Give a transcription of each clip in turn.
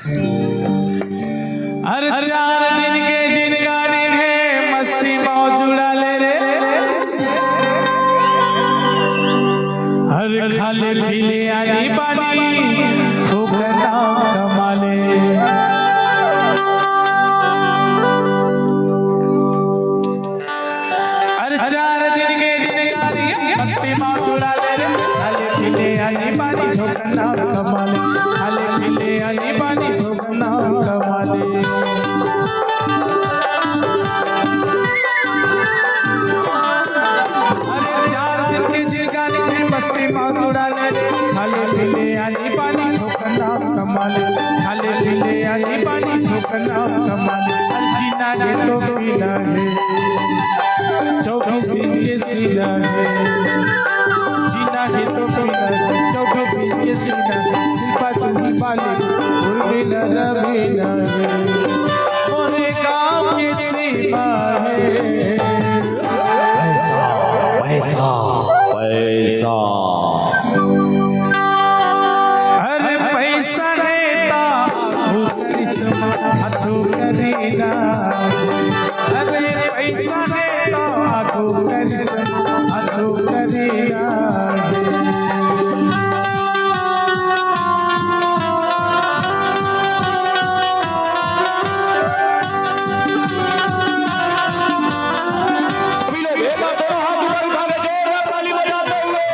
हर 4 दिन के जिनगानी में मस्ती मौज उड़ा ले रे। हर खाले पीले आनी पानी ठोकना कमाले। हर 4 दिन के जिनगानी मस्ती मौज उड़ा ले रे। खाले पीले आनी पानी ठोकना कमाले। खाले पीले आनी पानी ठोकना कमाले। खाले पीले आनी पानी ठोकना कमाले। खाले पीले आनी पानी ठोकना कमाले। जीना है तो पीना है 24 इंच के सीना है। जीना है तो पीना है 24 इंच के सीना है। सिर्फ चुनी वाले उर्मिला रवीना है। मोरे गाँव की सीमा है। पैसा पैसा पैसा अच्छो करीना। अरे पैसा है तो आगो करिश्मा अच्छो करीना। सभी लोग एक बार दोनों हाथ ऊपर उठा के जोर ताली बजाते हुए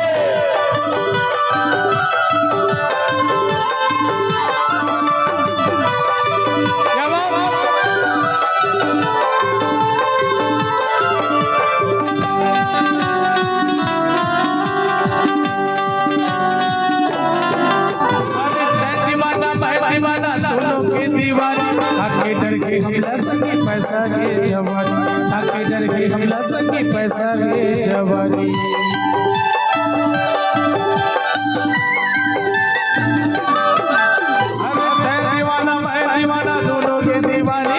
दोनों के दीवानी आके डर के हमला संगी पैसा के जवानी। आके डर के हमला संगी पैसा के जवानी। दीवाना मैं दीवाना दोनों के दीवानी।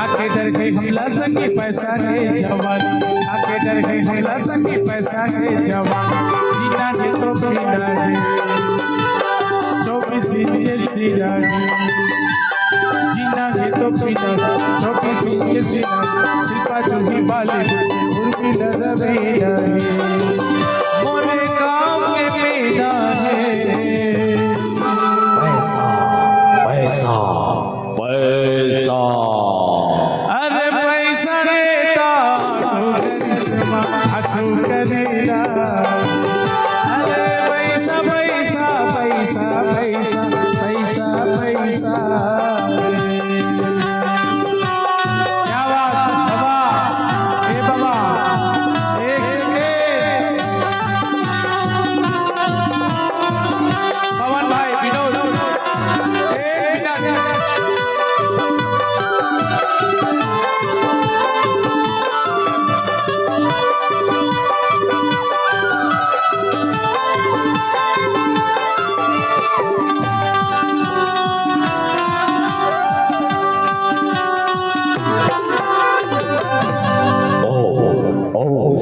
आके डर के हमला संगी पैसा के जवानी। आके डर के हमला संगी पैसा के जवानी। जीना है तो पीना है 24 इंच के सीना है। जीना है तो पीना 24 इंच के सीना। सिर्फा चुनी वाले उर्मिला रवीना है। मोरे काम के पीना है। पैसा पैसा पैसा। अरे पैसा रहता तो करिश्मा अच्छो करेगा। अरे पैसा पैसा पैसा पैसा पैसा पैसा। क्या बात बाबा। ए बाबा एक सेकेंड। पवन भाई विनोद एक मिनट।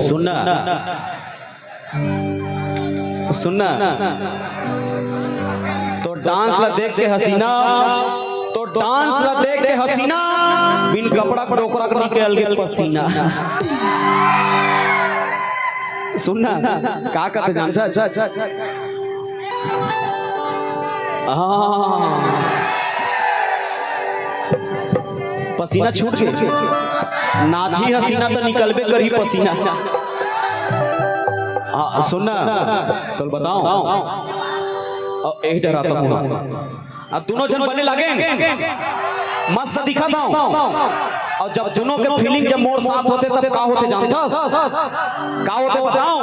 सुनना सुनना तो डांस ला देख के हसीना। तो डांस ला देख के हसीना बिन कपड़ा टोकरा के निकल के पसीना। सुनना का कहते जानता। पसीना छूट गए नाची हसीना तो निकलबे करी पसीना। हाँ सुनना तो बताओ यही डराता हूँ। अब दोनों जन बने लगे मस्त दिखा था। और जब दोनों के फीलिंग जब मोर साथ होते तब का होते जानता का होते बताओ।